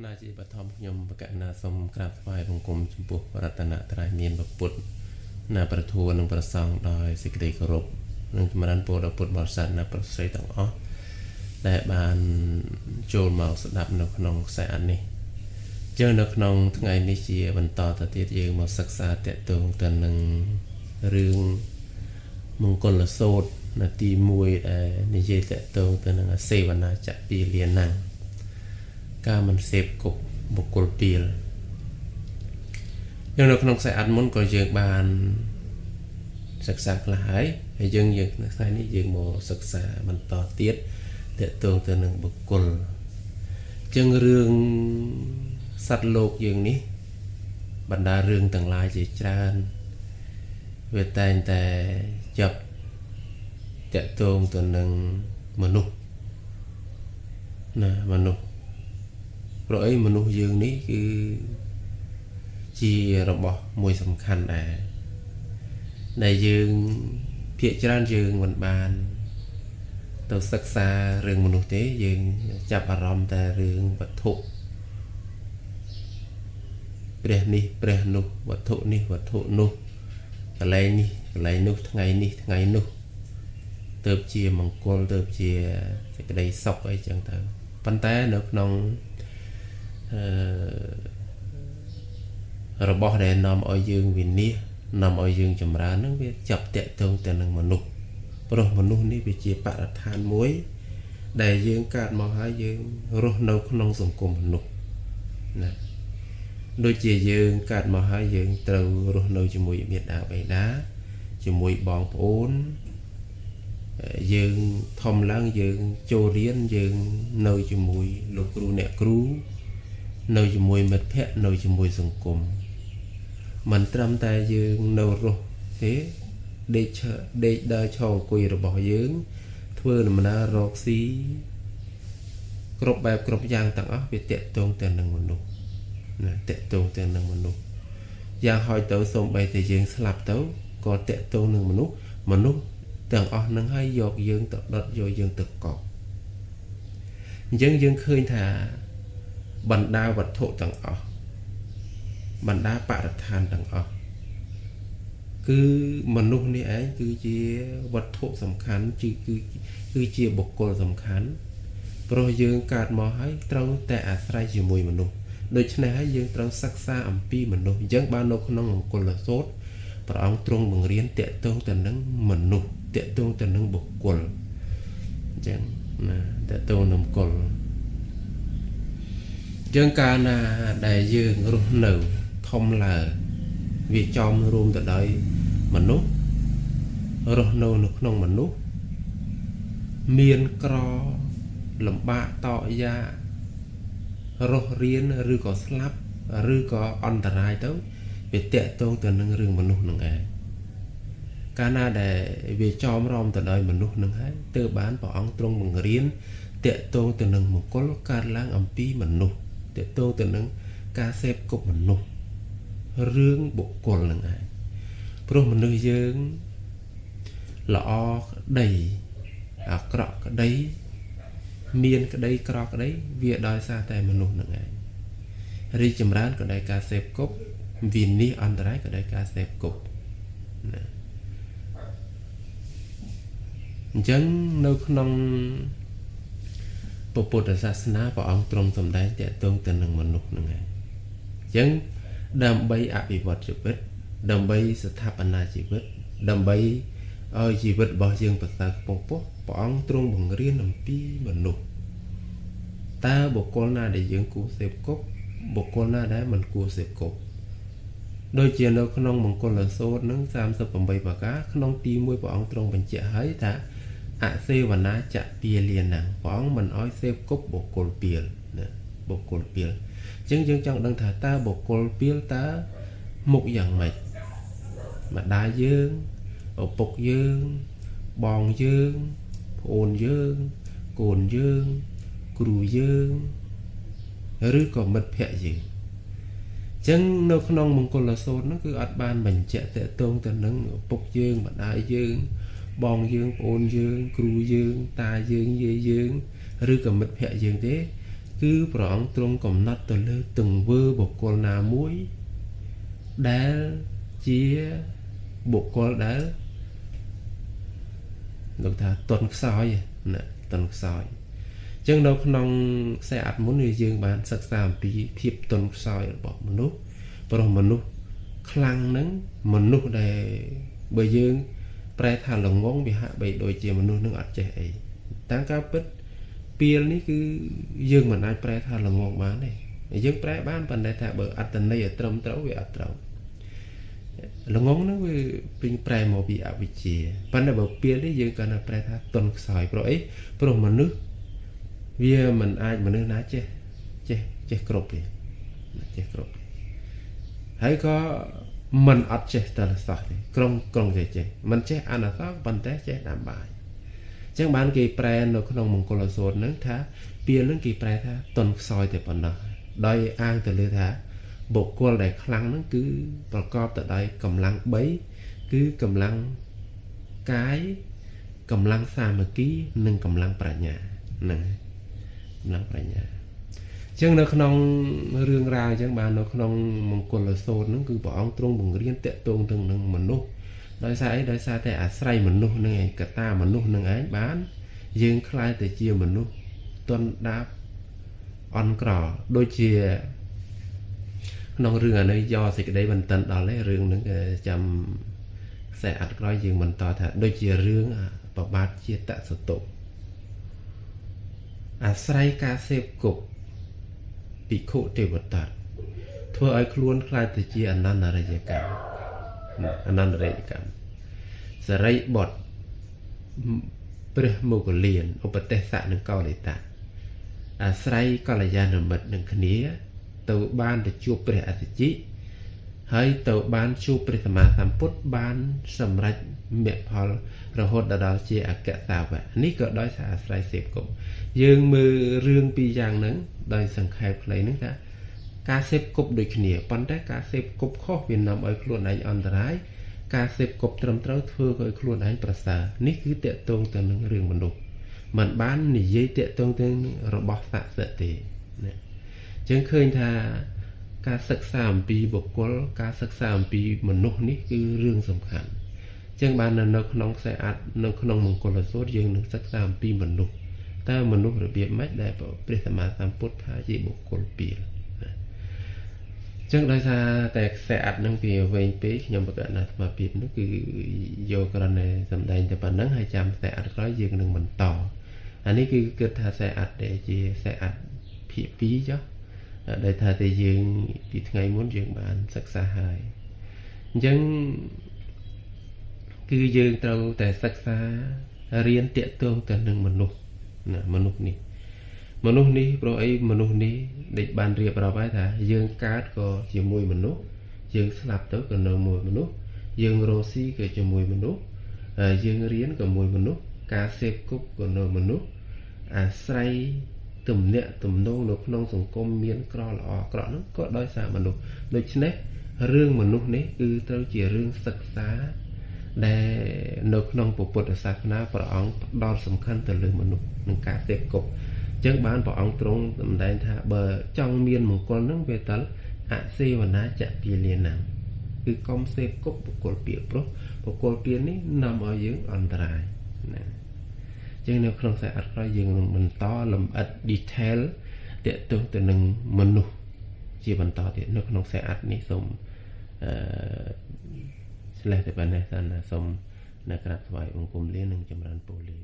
นาจีปฐมยมประกาศนาสมกราบไหว้บงกรมจุปุรัตนตรายเมียนบปุตนาประทูนึงประสองโดยสิกริกรบนึงมาดันโปรปุตบริษัทนาประเสริฐต่างอ้อแต่บานโจลมาสดับนกนองแสนนี่เจอนกนองทั้งไงนิเชียบรรทอตติดยืงมาศึกษาแต่ตรงแต่หนึ่งเรื่องมงคลโสดนาทีมวยนิเชียแต่ตรงแต่หนึ่งเสวนาจะปีเรียนนังการมันเสพกบกลปีลยังเราขนมใส่อัดมุนก็ยังบานศึกษาหลายให้ยังนักใส่นี้ยังโมศึกษามันต่อเตี้ยเตะตรงตัวหนึ่งบกลจึงเรื่องสัตว์โลกอย่างนี้บรรดาเรื่องต่างหลายจีจานเวทแต่จับเตะตรงตัวหนึ่งมนุษย์นะมนุษย์เพราะไอ้มนุษย์ยืนนี้คือจีระบบมวยสำคัญในยืนเพียรจานยืนวันบานตัวศึกษาเรื่องมนุษย์นี้ยืนจับอารมณ์แต่เรื่องวัตถุเปลี่ยนนี่เปลี่ยนนุวัตถุนี่วัตถุนุอะไรนี่อะไรนุทั้งไงนี่ทั้งไงนุเติบเชียมังกรเติบเชียจะกระไดซอกไอ้จังเถอะปันแต่นกนองระบบได้นำเอายืงวินนี้นำเอายืงจำรานั่งเวียจับเตะตรงแต่หนึ่งมนุษย์เพราะมนุษย์นี่เป็นจีปะทานมวยได้ยืงการมองหายืงรถนกนองสังคมมนุษย์นะโดยจียืงการมองหายืงเติมรถนกจมูกเมียดาใบดาจมูกบองโอนยืงทอมล้างยืงโจเรียนยืงนกจมูกลูกครูเนครูนอยจมวยมัดแพะนอยจมวยสังคมมันตรำแต่ยืงนรกเฮ้เด็กได้ช่องคุยระบอกยืงเพื่อนมันน่ารอกซีกรบแบบกรบยางต่างอ๋อไปเตะตรงแต่หนึ่งมนุษย์นะเตะตรงแต่หนึ่งมนุษย์ยางหอยเต้าส่งไปแต่ยืงสลับเต้าก็เตะตรงหนึ่งมนุษย์ต่างอ๋อนั่งให้ยกยืงตัดดดโยยืงตึกกอกยืงเคยถ่าบรรดาวัตถุต่างออกบรรดาปะทานต่างออกคือมนุษย์นี่เองคือเจียวัตถุสำคัญคือเจียบุคคลสำคัญเพราะยืงการมองให้ตรงแต่อาศัยจมวยมนุษย์โดยฉะนั้นให้ยืงตรงศึกษาอัมพีมนุษย์ยังบ้านนกน้องคนละโซดพระองค์ตรงบังเรียนเตะตรงแต่นั่งมนุษย์เตะตรงแต่นั่งบุคคลจังนะเตะตรงนำกลยังการได้ยืนรุ่นหนึ่งทอมลาวิจอมรวมแต่ใดมนุษย์รุ่นหนึ่งนกน้องมนุษย์เมียนกรอลำบากต่อยารถเรียนหรือก็สลับหรือก็อันตรายเต้าไปเตะตรงแต่หนึ่งเรื่องมนุษย์หนึ่งไงการได้วิจอมรอมแต่ใดมนุษย์หนึ่งไงเติบบ้านปองตรงบังเรียนเตะตรงแต่หนึ่งมันก็ลการล้างอัมพีมนุษย์เตะโตแต่หนึ่งการเสพกบมนุษย์เรื่องบุคคลหนึ่งไงเพราะมนุษย์ยังละอได้กรอกได้เมียนก็ได้กรอกได้เวียดอยซาแต่มนุษย์หนึ่งไงริจมร้านก็ได้การเสพกบวินนี้อันตรายก็ได้การเสพกบจังในขนมปพุทธศาสนาพระองค์ตรงสมได้แต่ตรงแต่หนึ่งมนุษย์หนึ่งไงยังดำใบอภิวัตชีวิตดำใบสถาปนาชีวิตดำใบชีวิตบ่ยังประสาทปงปุ๊บพระองค์ตรงบังเรียนนำปีมนุษย์ตาบุคคลน่าได้ยังกูเสพกบบุคคลน่าได้มันกูเสพกบโดยเจียนเราขนมมงคลละโซดนั่ง38ปากกาขนมตีมวยพระองค์ตรงบัญชีให้ถ้าอาเซวนาจะเปียเลียนหนังฟ้องมันอ้อยเซฟกบบกลเปียนะบกลเปียจึงจังดังถ่าตาบกลเปียตามุกอย่างใหม่มาได้ยืงปกยืงบองยืงโอนยืงโกนยืงกรูยืงหรือก็มัดแพะยืงจังนกนองมงคลละโซนนั่นคืออัดบานบัญชีแต่ตรงแต่นั่งปกยืงมาได้ยืงบองยืงโอนยืงครูยืงตายืงเยยืงหรือกับมัดแพะยืงเด้ ต គឺព្រះអង្គទ្រង់កំណត់ទៅលើទង្វើបុគ្គលណាមួយដែលជាបុគ្គលដែលលោកថាតន់ខ្សោយណាតន់ខ្សោយអញ្ចឹងនៅក្នុងខ្សែអត្ថមុនយើងបានសិក្សាអំពីភាពតន់ខ្សោយរបស់មនុស្សព្រោះមនុស្សខ្លាំងហ្នឹងមនុស្សដែលបើយើងប្រែថាល្ងងវាហាក់បីដូចជាមនុស្សនឹងអត់ចេះអីតាមការពិតពីលនេះគឺយើងមិនអាចប្រែថាល្ងងបានទេយើងប្រែបានប៉ុន្តែថាបើអត្តន័យឲ្យត្រឹមត្រូវវាអត់ត្រូវល្ងងហ្នឹងវាពេញប្រែមកពីអវិជ្ជាប៉ុន្តែបើពីលនេះយើងគាត់ថាប្រែថាតន់ខ្សោយព្រោះអីព្រោះមនុស្សវាមិនអាចមនុស្សណាចេះគ្រប់ទេចេះគ្រប់ហើយក៏មិនអត់ចេះតែសោះទេក្រុងចេះមិនចេះអនុសោះប៉ុន្តែចេះតាមបាយអញ្ចឹងបានគេប្រែនៅក្នុងមង្គលសូត្រហ្នឹងថាពីលហ្នឹងគេប្រែថាតន់ខ្សោយតែប៉ុណ្ណោះដោយអាងទៅលើថាបុគ្គលដែលខ្លាំងហ្នឹងគឺប្រកបទៅដោយកម្លាំង3គឺកម្លាំងកាយកម្លាំងសាមគ្គីនិងកម្លាំងប្រាជ្ញាហ្នឹងកម្លាំងប្រាជ្ញាអញ្ចឹងនៅក្នុងរឿងរ៉ាវអញ្ចឹងបាននៅក្នុងមង្គលសូត្រហ្នឹងគឺព្រះអង្គទ្រង់បង្រៀនតកតងទៅនឹងមនុស្សដោយសារអីដោយសារតែអាស្រ័យមនុស្សនឹងឯងកតាមនុស្សនឹងឯងបានយើងខ្លាយទៅជាមនុស្សទន់ដាបអន់ក្រដូចជាក្នុងរឿងអានេះយកសេចក្តីបន្តិនដល់ឯរឿងហ្នឹងចាំខ្សែអត្ថក្រោយយើងបន្តថាដូចជារឿងប្របាទជាតសតុអាស្រ័យការសេពគប់ភិក្ខុទេវតាធ្វើឲ្យខ្លួនខ្លាចទៅជាអនន្តរិយកម្មសរិបុត្រព្រះមុគលានឧបទេសៈនិងកោလိតាអាស្រ័យកល្យាណមិត្តនឹងគ្នាទៅបានទៅជួបព្រះអតិជិហើយទៅបានជួបព្រះសម្មាសម្ពុទ្ធបានសម្រេចមគ្គផលរហូតដល់ជាអគ្គសាវកនេះក៏ដោយសារអាស្រ័យសេពគប់យើងមើលរឿងពីរយ៉ាងហ្នឹងដោយសង្ខេបខ្លីហ្នឹងថាការសេពគប់ដូចគ្នាប៉ុន្តែការសេពគប់ខុសវានាំឲ្យខ្លួនឯងអន្តរាយការសេពគប់ត្រឹមត្រូវធ្វើឲ្យខ្លួនឯងប្រសើរនេះគឺតកតងទៅនឹងរឿងមនុស្សមិនបាននិយាយតកតងទៅនឹងរបស់ស័ក្តិសិទ្ធិទេណាអញ្ចឹងឃើញថាការសិក្សាអំពីបុគ្គលការសិក្សាអំពីមនុស្សនេះគឺរឿងសំខាន់អញ្ចឹងបាននៅក្នុងខ្សែអត្ថនៅក្នុងមង្គលសូត្រយើងនឹងសិក្សាអំពីមនុស្សតើមនុស្សរបៀបម៉េចដែលព្រះសម្មាសម្ពុទ្ធថាជាបុគ្គលពីលអញ្ចឹងដោយសារតែខ្សែអត្ថនឹងវាវែងពេកខ្ញុំបកណាអាត្មាភាពនោះគឺយកក្រណែសម្ដែងតែប៉ុណ្្នឹងហើយចាំខ្សែអត្ថក្រោយយើងនឹងបន្តអានេះគឺគិតថាខ្សែអត្ថដែលជាខ្សែអត្ថភាគ2ចុះដែលថាតែយើងពីថ្ងៃមុនយើងបានសិក្សាហើយអញ្ចឹងគឺយើងត្រូវតែសិក្សារៀនតាក់ទងទៅនឹងមនុស្សណាមនុស្សនេះព្រោះអីមនុស្សនេះដែលបានរៀបរាប់ហើយថាយើងកើតក៏ជាមួយមនុស្សយើងស្លាប់ទៅក៏នៅមួយមនុស្សយើងរស់ស៊ីក៏ជាមួយមនុស្សយើងរៀនក៏មួយមនុស្សការសេពគប់ក៏នៅមនុស្សអាស្រ័យទំនាក់ទំនងនៅក្នុងសង្គមមានក្រល្អអាក្រក់នោះក៏ដោយសារមនុស្សដូច្នេះរឿងមនុស្សនេះគឺត្រូវជារឿងសិក្សាដែលនៅក្នុងពុទ្ធសាសនាព្រះអង្គផ្ដោតសំខាន់ទៅលើមនុស្សនិងការសេពគប់អញ្ចឹងបានព្រះអង្គទ្រង់សម្ដែងថាបើចង់មានមង្គលនឹងវាតលអសេវនាចពាលាណាគឺកុំសេពគប់បុគ្គលពាលព្រោះបុគ្គលពាលនេះនាំឲ្យយើងអន្តរាយណាអញ្ចឹងនៅក្នុងខ្សែអត្ថក្រោយយើងនឹងបន្តលម្អិត detail ទាក់ទងទៅនឹងមនុស្សជាបន្តទៀតនៅក្នុងខ្សែអត្ថនេះសូមឆ្លេះតែប៉ុណ្ណេះសិនណាសូមនៅក្រាបថ្វាយបង្គំលានិងចម្រើនពរលា